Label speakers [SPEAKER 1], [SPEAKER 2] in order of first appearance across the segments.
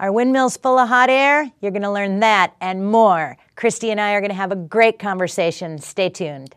[SPEAKER 1] Are windmills full of hot air? You're going to learn that and more. Kristie and I are going to have a great conversation. Stay tuned.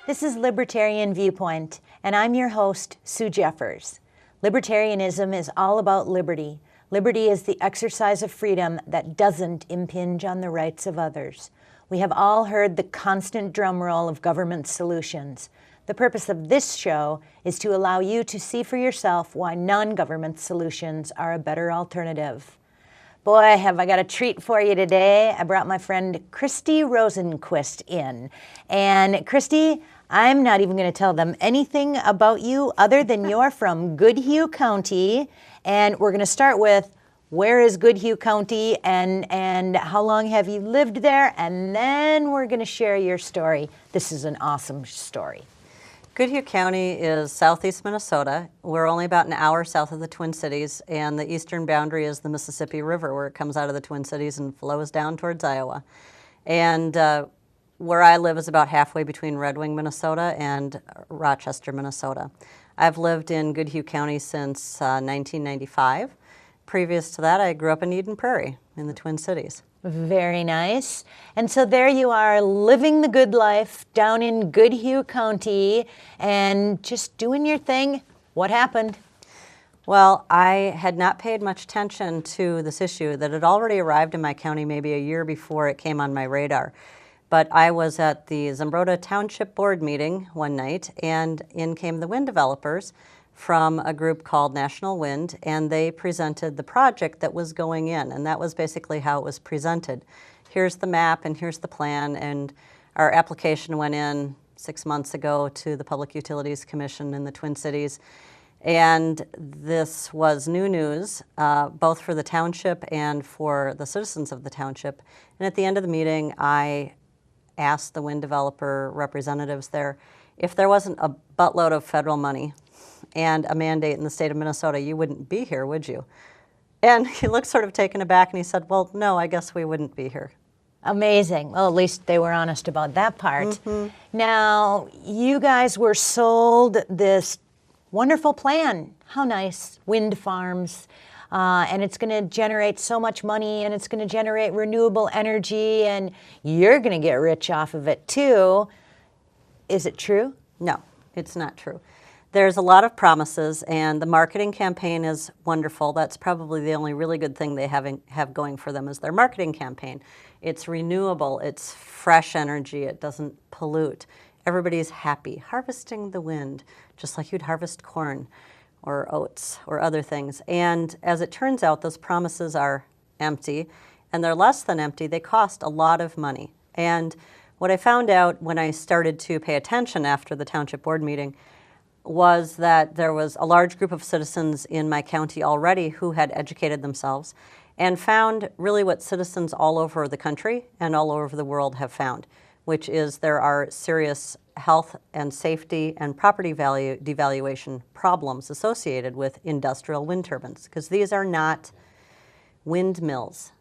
[SPEAKER 1] This is Libertarian Viewpoint, and I'm your host, Sue Jeffers. Libertarianism is all about liberty. Liberty is the exercise of freedom that doesn't impinge on the rights of others. We have all heard the constant drum roll of government solutions. The purpose of this show is to allow you to see for yourself why non-government solutions are a better alternative. Boy, have I got a treat for you today. I brought my friend Kristie Rosenquist in. And Kristie, I'm not even going to tell them anything about you other than you're from Goodhue County. And we're going to start with, where is Goodhue County and how long have you lived there? And then we're going to share your story. This is an awesome story.
[SPEAKER 2] Goodhue County is southeast Minnesota. We're only about an hour south of the Twin Cities, and the eastern boundary is the Mississippi River, where it comes out of the Twin Cities and flows down towards Iowa. And where I live is about halfway between Red Wing, Minnesota and Rochester, Minnesota. I've lived in Goodhue County since 1995. Previous to that, I grew up in Eden Prairie in the Twin Cities.
[SPEAKER 1] Very nice. And so there you are, living the good life down in Goodhue County and just doing your thing. What happened?
[SPEAKER 2] Well, I had not paid much attention to this issue that had already arrived in my county maybe a year before it came on my radar. But I was at the Zumbrota Township Board meeting one night, and in came the wind developers from a group called National Wind, and they presented the project that was going in, and that was basically how it was presented. Here's the map and here's the plan, and our application went in 6 months ago to the Public Utilities Commission in the Twin Cities, and this was new news, both for the township and for the citizens of the township. And at the end of the meeting, I asked the wind developer representatives there, if there wasn't a buttload of federal money and a mandate in the state of Minnesota, you wouldn't be here, would you? And he looked sort of taken aback and he said, well, no, I guess we wouldn't be here.
[SPEAKER 1] Amazing. Well, at least they were honest about that part. Mm-hmm. Now, you guys were sold this wonderful plan. How nice. Wind farms. And it's going to generate so much money, and it's going to generate renewable energy, and you're going to get rich off of it too. Is it true?
[SPEAKER 2] No, it's not true. There's a lot of promises, and the marketing campaign is wonderful. That's probably the only really good thing they have going for them is their marketing campaign. It's renewable, it's fresh energy, it doesn't pollute. Everybody's happy, harvesting the wind, just like you'd harvest corn or oats or other things. And as it turns out, those promises are empty, and they're less than empty. They cost a lot of money. And what I found out when I started to pay attention after the township board meeting was that there was a large group of citizens in my county already who had educated themselves and found really what citizens all over the country and all over the world have found, which is there are serious health and safety and property value devaluation problems associated with industrial wind turbines, because these are not windmills.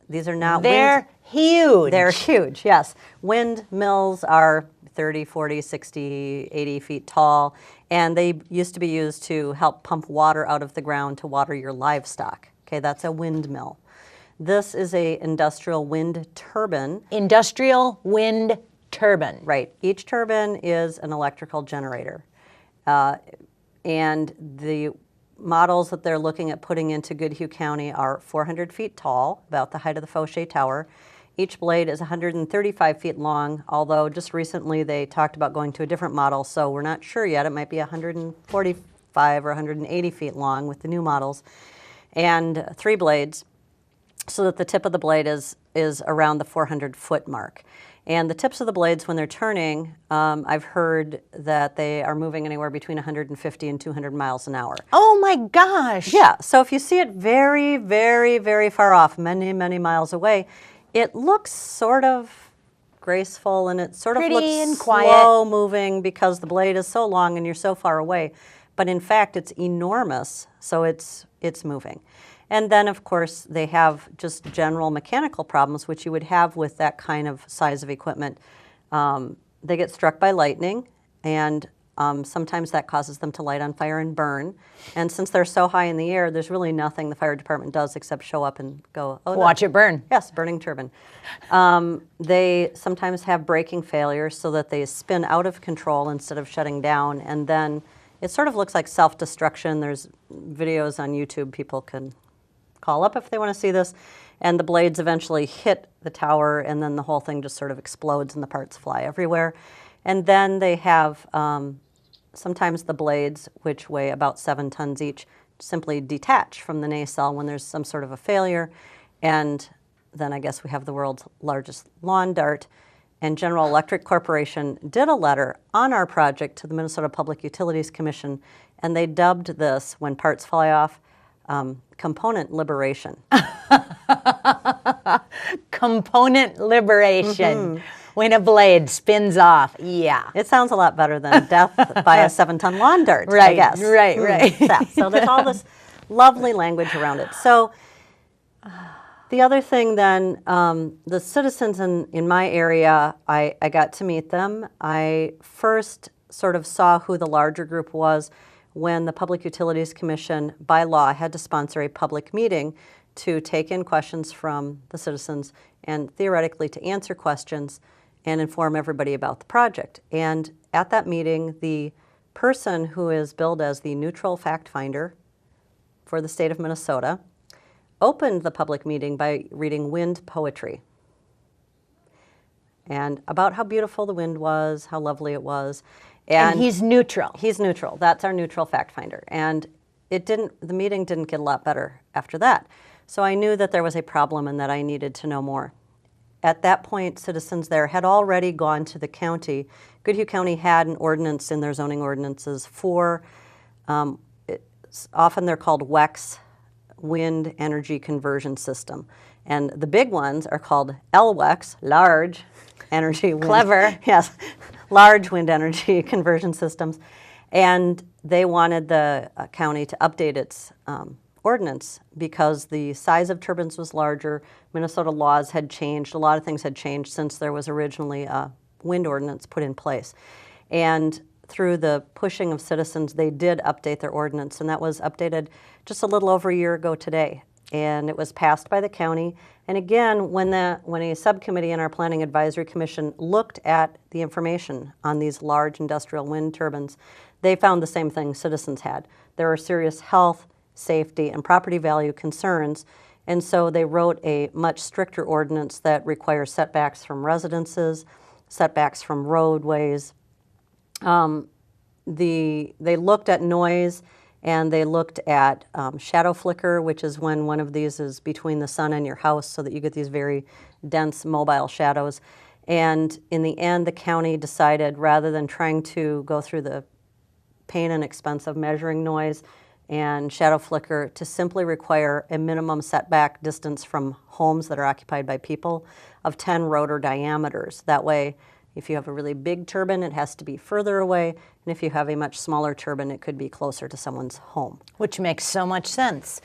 [SPEAKER 2] These are not
[SPEAKER 1] They're huge.
[SPEAKER 2] They're huge, yes. Windmills are 30, 40, 60, 80 feet tall, and they used to be used to help pump water out of the ground to water your livestock. Okay, that's a windmill. This is a industrial wind turbine.
[SPEAKER 1] Industrial wind turbine.
[SPEAKER 2] Right. Each turbine is an electrical generator. And the models that they're looking at putting into Goodhue County are 400 feet tall, about the height of the Fauché Tower. Each blade is 135 feet long, although just recently they talked about going to a different model, so we're not sure yet. It might be 145 or 180 feet long with the new models, and 3 blades, so that the tip of the blade is around the 400-foot mark. And the tips of the blades, when they're turning, I've heard that they are moving anywhere between 150 and 200 miles an hour.
[SPEAKER 1] Oh my gosh.
[SPEAKER 2] Yeah, so if you see it very, very, very far off, many, many miles away, it looks sort of graceful and it sort of
[SPEAKER 1] Pretty
[SPEAKER 2] looks
[SPEAKER 1] and quiet.
[SPEAKER 2] slow moving because the blade is so long and you're so far away. But in fact, it's enormous, so it's moving. And then, of course, they have just general mechanical problems, which you would have with that kind of size of equipment. They get struck by lightning, and sometimes that causes them to light on fire and burn. And since they're so high in the air, there's really nothing the fire department does except show up and go, oh,
[SPEAKER 1] Watch it burn.
[SPEAKER 2] Yes, burning turbine. They sometimes have braking failures so that they spin out of control instead of shutting down, and then it sort of looks like self-destruction. There's videos on YouTube people can call up if they want to see this, and the blades eventually hit the tower, and then the whole thing just sort of explodes and the parts fly everywhere. And then they have sometimes the blades, which weigh about 7 tons each, simply detach from the nacelle when there's some sort of a failure. And then I guess we have the world's largest lawn dart. And General Electric Corporation did a letter on our project to the Minnesota Public Utilities Commission, and they dubbed this, when parts fly off, component liberation.
[SPEAKER 1] Component liberation. When a blade spins off. Yeah.
[SPEAKER 2] It sounds a lot better than death by a 7-ton lawn dart,
[SPEAKER 1] Right,
[SPEAKER 2] I guess.
[SPEAKER 1] right.
[SPEAKER 2] Yeah, so there's all this lovely language around it. So the other thing then, the citizens in my area, I got to meet them. I first sort of saw who the larger group was when the Public Utilities Commission, by law, had to sponsor a public meeting to take in questions from the citizens and theoretically to answer questions and inform everybody about the project. And at that meeting, the person who is billed as the neutral fact finder for the state of Minnesota opened the public meeting by reading wind poetry and about how beautiful the wind was, how lovely it was.
[SPEAKER 1] And he's neutral.
[SPEAKER 2] He's neutral. That's our neutral fact finder. And the meeting didn't get a lot better after that. So I knew that there was a problem and that I needed to know more. At that point, citizens there had already gone to the county. Goodhue County had an ordinance in their zoning ordinances for, often they're called WECS, Wind Energy Conversion System. And the big ones are called LWECS, Large Energy Wind.
[SPEAKER 1] Clever.
[SPEAKER 2] Yes, Large Wind Energy Conversion Systems. And they wanted the county to update its ordinance because the size of turbines was larger. Minnesota laws had changed. A lot of things had changed since there was originally a wind ordinance put in place. And through the pushing of citizens, they did update their ordinance, and that was updated just a little over a year ago today. And it was passed by the county. And again, when a subcommittee in our Planning Advisory Commission looked at the information on these large industrial wind turbines, they found the same thing citizens had. There are serious health, safety, and property value concerns, and so they wrote a much stricter ordinance that requires setbacks from residences, setbacks from roadways. They looked at noise, and they looked at shadow flicker, which is when one of these is between the sun and your house so that you get these very dense mobile shadows. And in the end, the county decided, rather than trying to go through the pain and expense of measuring noise and shadow flicker, to simply require a minimum setback distance from homes that are occupied by people of 10 rotor diameters. That way, if you have a really big turbine, it has to be further away, and if you have a much smaller turbine, it could be closer to someone's home.
[SPEAKER 1] Which makes so much sense.